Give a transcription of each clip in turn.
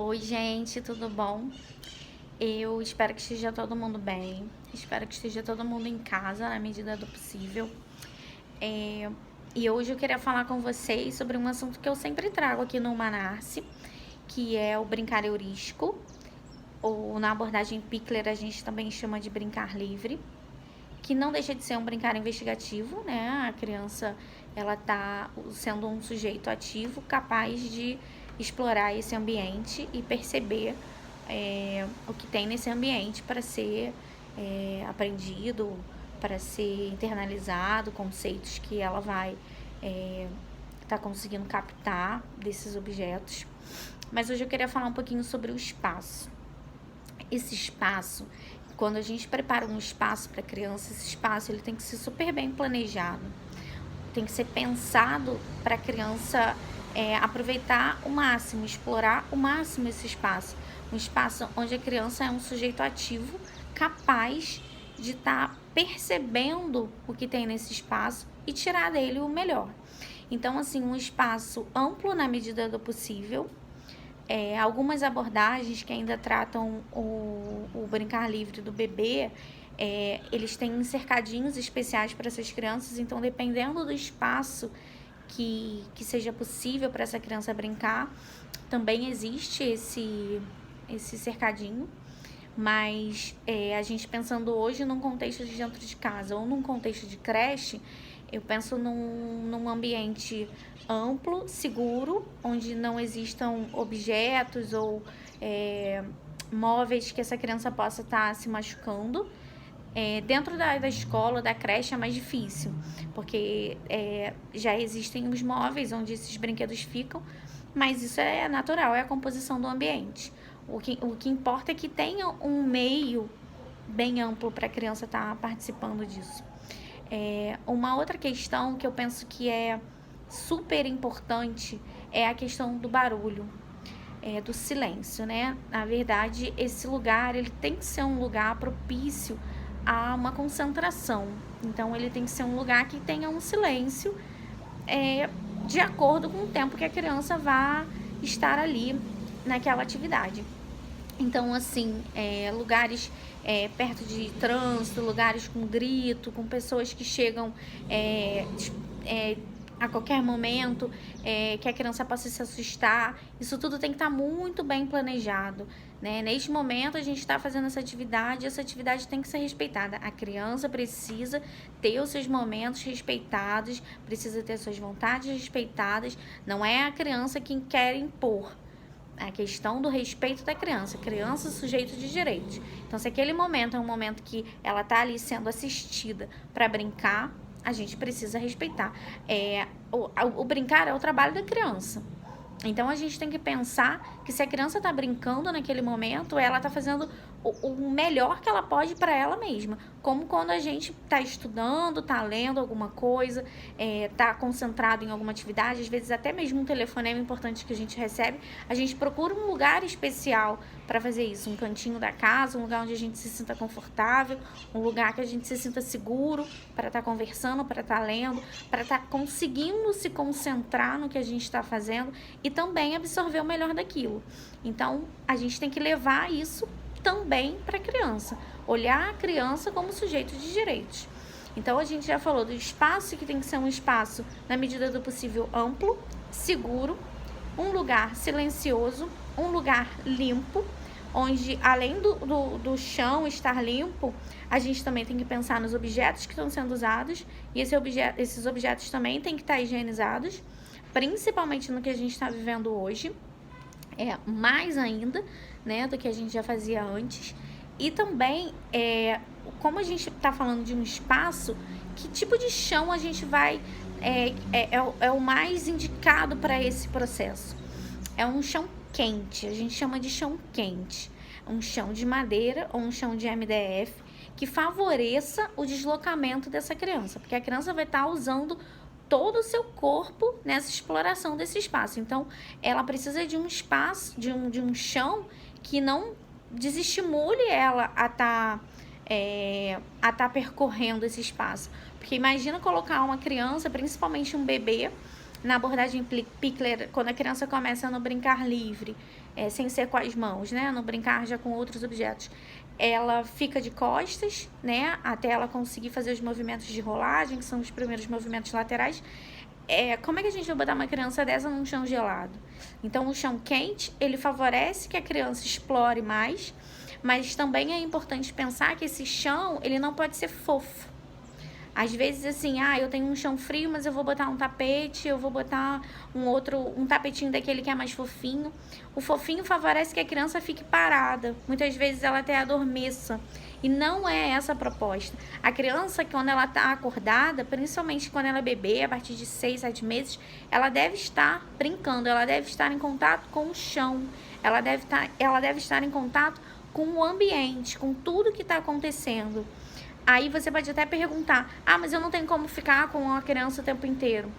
Oi, gente, tudo bom? Eu espero que esteja todo mundo bem. Espero que esteja todo mundo em casa na medida do possível. É, E hoje eu queria falar com vocês sobre um assunto que eu sempre trago aqui no Manarse, que é o brincar heurístico, ou na abordagem Pickler a gente também chama de brincar livre, que não deixa de ser um brincar investigativo, né? A criança, ela tá sendo um sujeito ativo, capaz de explorar esse ambiente e perceber o que tem nesse ambiente para ser aprendido, para ser internalizado, conceitos que ela vai tá conseguindo captar desses objetos. Mas hoje eu queria falar um pouquinho sobre o espaço. Esse espaço, quando a gente prepara um espaço para criança, esse espaço ele tem que ser super bem planejado, tem que ser pensado para a criança aproveitar o máximo, explorar o máximo esse espaço. Um espaço onde a criança é um sujeito ativo, capaz de estar percebendo o que tem nesse espaço e tirar dele o melhor. Então, assim, um espaço amplo na medida do possível. Algumas abordagens que ainda tratam o brincar livre do bebê, eles têm cercadinhos especiais para essas crianças, então dependendo do espaço que seja possível para essa criança brincar, também existe esse cercadinho. Mas a gente pensando hoje num contexto de dentro de casa ou num contexto de creche, eu penso num ambiente amplo, seguro, onde não existam objetos ou móveis que essa criança possa estar se machucando. Dentro da escola, da creche, é mais difícil, porque já existem os móveis onde esses brinquedos ficam, mas isso é natural, é a composição do ambiente. O que importa é que tenha um meio bem amplo para a criança estar participando disso. Uma outra questão que eu penso que é super importante é a questão do barulho, do silêncio, né? Na verdade, esse lugar ele tem que ser um lugar propício a uma concentração. Então, ele tem que ser um lugar que tenha um silêncio de acordo com o tempo que a criança vai estar ali naquela atividade. Então, assim, lugares perto de trânsito, lugares com grito, com pessoas que chegam a qualquer momento, que a criança possa se assustar. Isso tudo tem que estar muito bem planejado, né? Neste momento, a gente está fazendo essa atividade tem que ser respeitada. A criança precisa ter os seus momentos respeitados, precisa ter suas vontades respeitadas. Não é a criança quem quer impor. A questão do respeito da criança. Criança sujeito de direitos. Então, se aquele momento é um momento que ela está ali sendo assistida para brincar, a gente precisa respeitar. O brincar é o trabalho da criança. Então, a gente tem que pensar que se a criança está brincando naquele momento, ela está fazendo o melhor que ela pode para ela mesma. Como quando a gente está estudando, está lendo alguma coisa, está concentrado em alguma atividade, às vezes até mesmo um telefonema importante que a gente recebe, a gente procura um lugar especial para fazer isso, um cantinho da casa, um lugar onde a gente se sinta confortável, um lugar que a gente se sinta seguro para estar conversando, para estar lendo, para estar conseguindo se concentrar no que a gente está fazendo e também absorver o melhor daquilo. Então, a gente tem que levar isso também para a criança, olhar a criança como sujeito de direitos. Então, a gente já falou do espaço, que tem que ser um espaço, na medida do possível, amplo, seguro, um lugar silencioso, um lugar limpo, onde além do chão estar limpo, a gente também tem que pensar nos objetos que estão sendo usados, e esses objetos também têm que estar higienizados, principalmente no que a gente está vivendo hoje, mais ainda, né, do que a gente já fazia antes. E também, como a gente está falando de um espaço, que tipo de chão a gente vai é o mais indicado para esse processo? É um chão quente, a gente chama de chão quente. Um chão de madeira ou um chão de MDF que favoreça o deslocamento dessa criança, porque a criança vai estar usando todo o seu corpo nessa exploração desse espaço. Então, ela precisa de um espaço, de um chão que não desestimule ela a estar percorrendo esse espaço. Porque imagina colocar uma criança, principalmente um bebê, na abordagem Pickler, quando a criança começa no brincar livre, sem ser com as mãos, né, no brincar já com outros objetos, ela fica de costas, né, até ela conseguir fazer os movimentos de rolagem, que são os primeiros movimentos laterais. Como é que a gente vai botar uma criança dessa num chão gelado? Então, o chão quente, ele favorece que a criança explore mais, mas também é importante pensar que esse chão, ele não pode ser fofo. Às vezes, assim, eu tenho um chão frio, mas eu vou botar um tapete, eu vou botar um tapetinho daquele que é mais fofinho. O fofinho favorece que a criança fique parada. Muitas vezes ela até adormeça. E não é essa a proposta. A criança, quando ela está acordada, principalmente quando ela é bebê, a partir de 6, 7 meses, ela deve estar brincando, ela deve estar em contato com o chão, ela deve estar em contato com o ambiente, com tudo que está acontecendo. Aí você pode até perguntar, mas eu não tenho como ficar com a criança o tempo inteiro.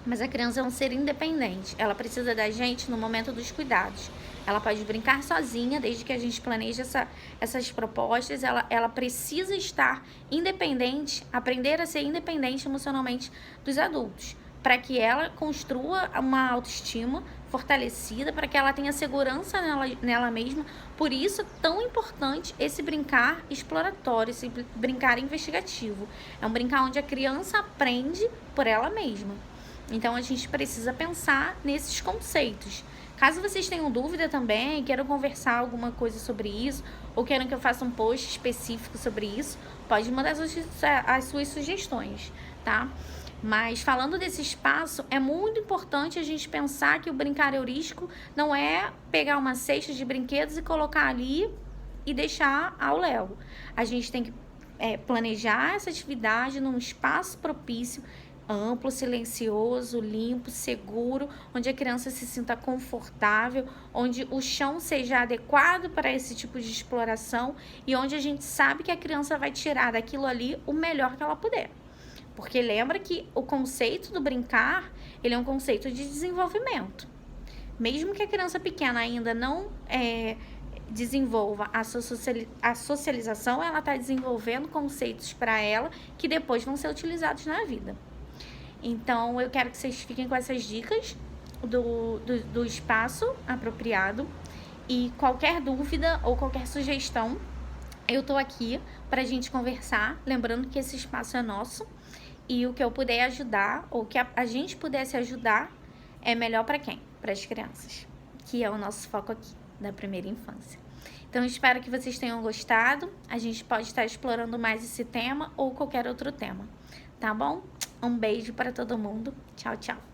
Mas a criança é um ser independente, ela precisa da gente no momento dos cuidados. Ela pode brincar sozinha, desde que a gente planeje essas propostas, ela precisa estar independente, aprender a ser independente emocionalmente dos adultos, para que ela construa uma autoestima fortalecida, para que ela tenha segurança nela mesma. Por isso é tão importante esse brincar exploratório, esse brincar investigativo. É um brincar onde a criança aprende por ela mesma. Então, a gente precisa pensar nesses conceitos. Caso vocês tenham dúvida também, queiram conversar alguma coisa sobre isso, ou queiram que eu faça um post específico sobre isso, pode mandar as suas sugestões, tá? Mas falando desse espaço, é muito importante a gente pensar que o brincar heurístico não é pegar uma cesta de brinquedos e colocar ali e deixar ao léu. A gente tem que planejar essa atividade num espaço propício, amplo, silencioso, limpo, seguro, onde a criança se sinta confortável, onde o chão seja adequado para esse tipo de exploração e onde a gente sabe que a criança vai tirar daquilo ali o melhor que ela puder. Porque lembra que o conceito do brincar, ele é um conceito de desenvolvimento. Mesmo que a criança pequena ainda não desenvolva a socialização, ela está desenvolvendo conceitos para ela que depois vão ser utilizados na vida. Então, eu quero que vocês fiquem com essas dicas do espaço apropriado. E qualquer dúvida ou qualquer sugestão, eu tô aqui para a gente conversar. Lembrando que esse espaço é nosso. E o que eu puder ajudar, ou que a gente pudesse ajudar, é melhor para quem? Para as crianças, que é o nosso foco aqui, da primeira infância. Então, espero que vocês tenham gostado. A gente pode estar explorando mais esse tema ou qualquer outro tema, tá bom? Um beijo para todo mundo. Tchau, tchau.